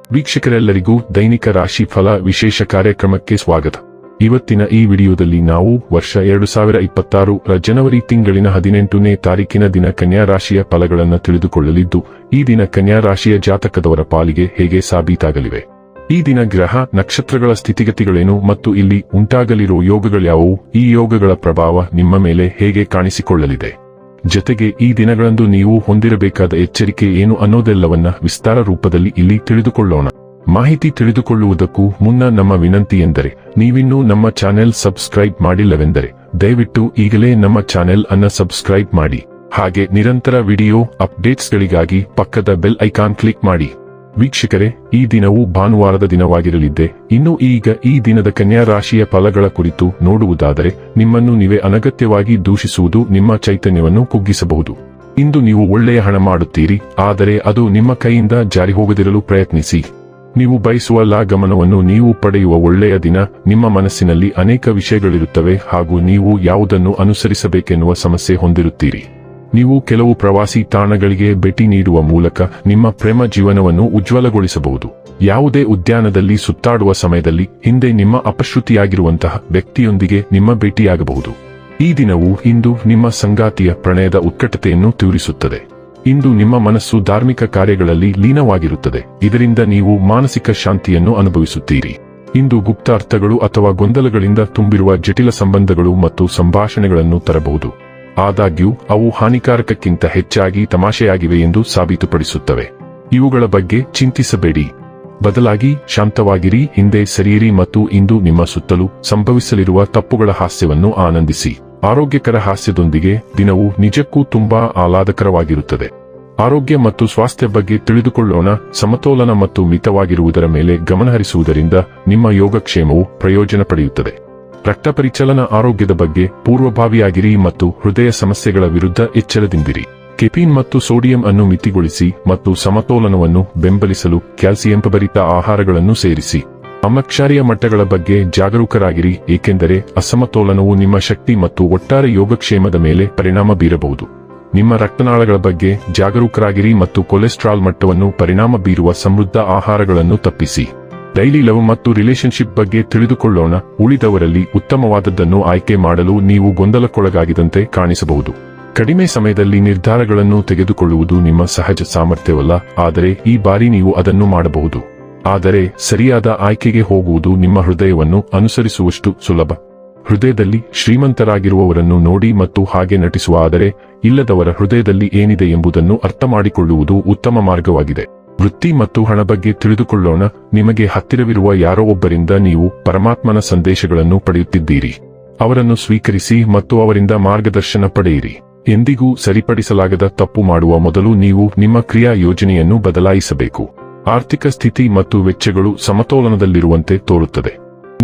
ವೀಕ್ಷಕರೆಲ್ಲರಿಗೂ ದೈನಿಕ ರಾಶಿ ಫಲ ವಿಶೇಷ ಕಾರ್ಯಕ್ರಮಕ್ಕೆ ಸ್ವಾಗತ. ಇವತ್ತಿನ ಈ ವಿಡಿಯೋದಲ್ಲಿ ನಾವು ವರ್ಷ 2026 ರ ಜನವರಿ ತಿಂಗಳಿನ 18ನೇ ತಾರೀಕಿನ ದಿನ ಕನ್ಯಾ ರಾಶಿಯ ಫಲಗಳನ್ನು ತಿಳಿದುಕೊಳ್ಳಲಿದ್ದು, ಈ ದಿನ ಕನ್ಯಾ ರಾಶಿಯ ಜಾತಕದವರ ಪಾಲಿಗೆ ಹೇಗೆ ಸಾಬೀತಾಗಲಿವೆ, ಈ ದಿನ ಗ್ರಹ ನಕ್ಷತ್ರಗಳ ಸ್ಥಿತಿಗತಿಗಳೇನು ಮತ್ತು ಇಲ್ಲಿ ಉಂಟಾಗಲಿರುವ ಯೋಗಗಳ್ಯಾವುವು, ಈ ಯೋಗಗಳ ಪ್ರಭಾವ ನಿಮ್ಮ ಮೇಲೆ ಹೇಗೆ ಕಾಣಿಸಿಕೊಳ್ಳಲಿದೆ, ಜೊತೆಗೆ ಈ ದಿನಗಳಂದು ನೀವು ಹೊಂದಿರಬೇಕಾದ ಎಚ್ಚರಿಕೆ ಏನು ಅನ್ನೋದೆಲ್ಲವನ್ನ ವಿಸ್ತಾರ ರೂಪದಲ್ಲಿ ಇಲ್ಲಿ ತಿಳಿದುಕೊಳ್ಳೋಣ. ಮಾಹಿತಿ ತಿಳಿದುಕೊಳ್ಳುವುದಕ್ಕೂ ಮುನ್ನ ನಮ್ಮ ವಿನಂತಿ ಎಂದರೆ, ನೀವಿನ್ನೂ ನಮ್ಮ ಚಾನೆಲ್ ಸಬ್ಸ್ಕ್ರೈಬ್ ಮಾಡಿಲ್ಲವೆಂದರೆ ದಯವಿಟ್ಟು ಈಗಲೇ ನಮ್ಮ ಚಾನೆಲ್ ಅನ್ನು ಸಬ್ಸ್ಕ್ರೈಬ್ ಮಾಡಿ. ಹಾಗೆ ನಿರಂತರ ವಿಡಿಯೋ ಅಪ್ಡೇಟ್ಸ್ಗಳಿಗಾಗಿ ಪಕ್ಕದ ಬೆಲ್ ಐಕಾನ್ ಕ್ಲಿಕ್ ಮಾಡಿ. ವೀಕ್ಷಕರೇ, ಈ ದಿನವು ಭಾನುವಾರದ ದಿನವಾಗಿರಲಿದ್ದೆ. ಇನ್ನು ಈಗ ಈ ದಿನದ ಕನ್ಯಾ ರಾಶಿಯ ಫಲಗಳ ಕುರಿತು ನೋಡುವುದಾದರೆ, ನಿಮ್ಮನ್ನು ನೀವೇ ಅನಗತ್ಯವಾಗಿ ದೂಷಿಸುವುದು ನಿಮ್ಮ ಚೈತನ್ಯವನ್ನು ಕುಗ್ಗಿಸಬಹುದು. ಇಂದು ನೀವು ಒಳ್ಳೆಯ ಹಣ ಮಾಡುತ್ತೀರಿ, ಆದರೆ ಅದು ನಿಮ್ಮ ಕೈಯಿಂದ ಜಾರಿ ಹೋಗದಿರಲು ಪ್ರಯತ್ನಿಸಿ. ನೀವು ಬಯಸುವ ಗಮನವನ್ನು ನೀವು ಪಡೆಯುವ ಒಳ್ಳೆಯ ದಿನ. ನಿಮ್ಮ ಮನಸ್ಸಿನಲ್ಲಿ ಅನೇಕ ವಿಷಯಗಳಿರುತ್ತವೆ ಹಾಗೂ ನೀವು ಯಾವುದನ್ನು ಅನುಸರಿಸಬೇಕೆನ್ನುವ ಸಮಸ್ಯೆ ಹೊಂದಿರುತ್ತೀರಿ. ನೀವು ಕೆಲವು ಪ್ರವಾಸಿ ತಾಣಗಳಿಗೆ ಭೇಟಿ ನೀಡುವ ಮೂಲಕ ನಿಮ್ಮ ಪ್ರೇಮ ಜೀವನವನ್ನು ಉಜ್ವಲಗೊಳಿಸಬಹುದು. ಯಾವುದೇ ಉದ್ಯಾನದಲ್ಲಿ ಸುತ್ತಾಡುವ ಸಮಯದಲ್ಲಿ ಹಿಂದೆ ನಿಮ್ಮ ಅಪಶ್ರುತಿಯಾಗಿರುವಂತಹ ವ್ಯಕ್ತಿಯೊಂದಿಗೆ ನಿಮ್ಮ ಭೇಟಿಯಾಗಬಹುದು. ಈ ದಿನವು ಇಂದು ನಿಮ್ಮ ಸಂಗಾತಿಯ ಪ್ರಣಯದ ಉತ್ಕಟತೆಯನ್ನು ತೋರಿಸುತ್ತದೆ. ಇಂದು ನಿಮ್ಮ ಮನಸ್ಸು ಧಾರ್ಮಿಕ ಕಾರ್ಯಗಳಲ್ಲಿ ಲೀನವಾಗಿರುತ್ತದೆ, ಇದರಿಂದ ನೀವು ಮಾನಸಿಕ ಶಾಂತಿಯನ್ನು ಅನುಭವಿಸುತ್ತೀರಿ. ಇಂದು ಗುಪ್ತಾರ್ಥಗಳು ಅಥವಾ ಗೊಂದಲಗಳಿಂದ ತುಂಬಿರುವ ಜಟಿಲ ಸಂಬಂಧಗಳು ಮತ್ತು ಸಂಭಾಷಣೆಗಳನ್ನು ತರಬಹುದು. ಆದಾಗ್ಯೂ ಅವು ಹಾನಿಕಾರಕಕ್ಕಿಂತ ಹೆಚ್ಚಾಗಿ ತಮಾಷೆಯಾಗಿವೆ ಎಂದು ಸಾಬೀತುಪಡಿಸುತ್ತವೆ. ಇವುಗಳ ಬಗ್ಗೆ ಚಿಂತಿಸಬೇಡಿ, ಬದಲಾಗಿ ಶಾಂತವಾಗಿರಿ, ಹಿಂದೆ ಸರಿಯಿರಿ ಮತ್ತು ಇಂದು ನಿಮ್ಮ ಸುತ್ತಲೂ ಸಂಭವಿಸಲಿರುವ ತಪ್ಪುಗಳ ಹಾಸ್ಯವನ್ನು ಆನಂದಿಸಿ. ಆರೋಗ್ಯಕರ ಹಾಸ್ಯದೊಂದಿಗೆ ದಿನವು ನಿಜಕ್ಕೂ ತುಂಬಾ ಆಹ್ಲಾದಕರವಾಗಿರುತ್ತದೆ. ಆರೋಗ್ಯ ಮತ್ತು ಸ್ವಾಸ್ಥ್ಯ ಬಗ್ಗೆ ತಿಳಿದುಕೊಳ್ಳೋಣ. ಸಮತೋಲನ ಮತ್ತು ಮಿತವಾಗಿರುವುದರ ಮೇಲೆ ಗಮನಹರಿಸುವುದರಿಂದ ನಿಮ್ಮ ಯೋಗಕ್ಷೇಮವು ಪ್ರಯೋಜನ ಪಡೆಯುತ್ತದೆ. ರಕ್ತ ಪರಿಚಲನ ಆರೋಗ್ಯದ ಬಗ್ಗೆ ಪೂರ್ವಭಾವಿಯಾಗಿರಿ ಮತ್ತು ಹೃದಯ ಸಮಸ್ಯೆಗಳ ವಿರುದ್ಧ ಎಚ್ಚರದಿಂದಿರಿ. ಕೆಫೀನ್ ಮತ್ತು ಸೋಡಿಯಂ ಅನ್ನು ಮಿತಿಗೊಳಿಸಿ ಮತ್ತು ಸಮತೋಲನವನ್ನು ಬೆಂಬಲಿಸಲು ಕ್ಯಾಲ್ಸಿಯಂ ಭರಿತ ಆಹಾರಗಳನ್ನು ಸೇರಿಸಿ. ಆಮ್ಲಕ್ಷಾರಿಯ ಮಟ್ಟಗಳ ಬಗ್ಗೆ ಜಾಗರೂಕರಾಗಿರಿ, ಏಕೆಂದರೆ ಅಸಮತೋಲನವು ನಿಮ್ಮ ಶಕ್ತಿ ಮತ್ತು ಒಟ್ಟಾರೆ ಯೋಗಕ್ಷೇಮದ ಮೇಲೆ ಪರಿಣಾಮ ಬೀರಬಹುದು. ನಿಮ್ಮ ರಕ್ತನಾಳಗಳ ಬಗ್ಗೆ ಜಾಗರೂಕರಾಗಿರಿ ಮತ್ತು ಕೊಲೆಸ್ಟ್ರಾಲ್ ಮಟ್ಟವನ್ನು ಪರಿಣಾಮ ಬೀರುವ ಸಮೃದ್ಧ ಆಹಾರಗಳನ್ನು ತಪ್ಪಿಸಿ. ಡೈಲಿ ಲವ್ ಮತ್ತು ರಿಲೇಶನ್ಶಿಪ್ ಬಗ್ಗೆ ತಿಳಿದುಕೊಳ್ಳೋಣ. ಉಳಿದವರಲ್ಲಿ ಉತ್ತಮವಾದದ್ದನ್ನು ಆಯ್ಕೆ ಮಾಡಲು ನೀವು ಗೊಂದಲಕ್ಕೊಳಗಾಗಿದಂತೆ ಕಾಣಿಸಬಹುದು. ಕಡಿಮೆ ಸಮಯದಲ್ಲಿ ನಿರ್ಧಾರಗಳನ್ನು ತೆಗೆದುಕೊಳ್ಳುವುದು ನಿಮ್ಮ ಸಹಜ ಸಾಮರ್ಥ್ಯವಲ್ಲ, ಆದರೆ ಈ ಬಾರಿ ನೀವು ಅದನ್ನು ಮಾಡಬಹುದು. ಆದರೆ ಸರಿಯಾದ ಆಯ್ಕೆಗೆ ಹೋಗುವುದು ನಿಮ್ಮ ಹೃದಯವನ್ನು ಅನುಸರಿಸುವಷ್ಟು ಸುಲಭ. ಹೃದಯದಲ್ಲಿ ಶ್ರೀಮಂತರಾಗಿರುವವರನ್ನು ನೋಡಿ ಮತ್ತು ಹಾಗೆ ನಟಿಸುವ, ಆದರೆ ಇಲ್ಲದವರ ಹೃದಯದಲ್ಲಿ ಏನಿದೆ ಎಂಬುದನ್ನು ಅರ್ಥಮಾಡಿಕೊಳ್ಳುವುದು ಉತ್ತಮ ಮಾರ್ಗವಾಗಿದೆ. ವೃತ್ತಿ ಮತ್ತು ಹಣ ಬಗ್ಗೆ ತಿಳಿದುಕೊಳ್ಳೋಣ. ನಿಮಗೆ ಹತ್ತಿರವಿರುವ ಯಾರೋ ಒಬ್ಬರಿಂದ ನೀವು ಪರಮಾತ್ಮನ ಸಂದೇಶಗಳನ್ನು ಪಡೆಯುತ್ತಿದ್ದೀರಿ. ಅವರನ್ನು ಸ್ವೀಕರಿಸಿ ಮತ್ತು ಅವರಿಂದ ಮಾರ್ಗದರ್ಶನ ಪಡೆಯಿರಿ. ಎಂದಿಗೂ ಸರಿಪಡಿಸಲಾಗದ ತಪ್ಪು ಮಾಡುವ ಮೊದಲು ನೀವು ನಿಮ್ಮ ಕ್ರಿಯಾ ಯೋಜನೆಯನ್ನು ಬದಲಾಯಿಸಬೇಕು. ಆರ್ಥಿಕ ಸ್ಥಿತಿ ಮತ್ತು ವೆಚ್ಚಗಳು ಸಮತೋಲನದಲ್ಲಿರುವಂತೆ ತೋರುತ್ತದೆ.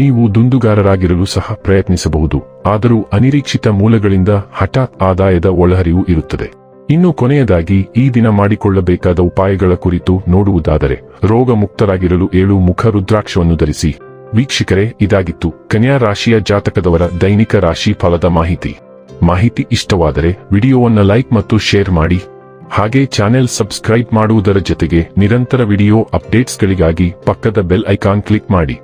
ನೀವು ದುಂದುಗಾರರಾಗಿರಲು ಸಹ ಪ್ರಯತ್ನಿಸಬಹುದು, ಆದರೂ ಅನಿರೀಕ್ಷಿತ ಮೂಲಗಳಿಂದ ಹಠಾತ್ ಆದಾಯದ ಒಳಹರಿವು ಇರುತ್ತದೆ. ಇನ್ನು ಕೊನೆಯದಾಗಿ ಈ ದಿನ ಮಾಡಿಕೊಳ್ಳಬೇಕಾದ ಉಪಾಯಗಳ ಕುರಿತು ನೋಡುವುದಾದರೆ, ರೋಗ ಮುಕ್ತರಾಗಿರಲು 7 ಮುಖ ರುದ್ರಾಕ್ಷವನ್ನು ಧರಿಸಿ. ವೀಕ್ಷಕರೇ, ಇದಾಗಿತ್ತು ಕನ್ಯಾ ರಾಶಿಯ ಜಾತಕದವರ ದೈನಿಕ ರಾಶಿ ಫಲದ ಮಾಹಿತಿ ಇಷ್ಟವಾದರೆ ವಿಡಿಯೋವನ್ನು ಲೈಕ್ ಮತ್ತು ಶೇರ್ ಮಾಡಿ. ಹಾಗೆ ಚಾನೆಲ್ ಸಬ್ಸ್ಕ್ರೈಬ್ ಮಾಡುವುದರ ಜೊತೆಗೆ ನಿರಂತರ ವಿಡಿಯೋ ಅಪ್ಡೇಟ್ಸ್ಗಳಿಗಾಗಿ ಪಕ್ಕದ ಬೆಲ್ ಐಕಾನ್ ಕ್ಲಿಕ್ ಮಾಡಿ.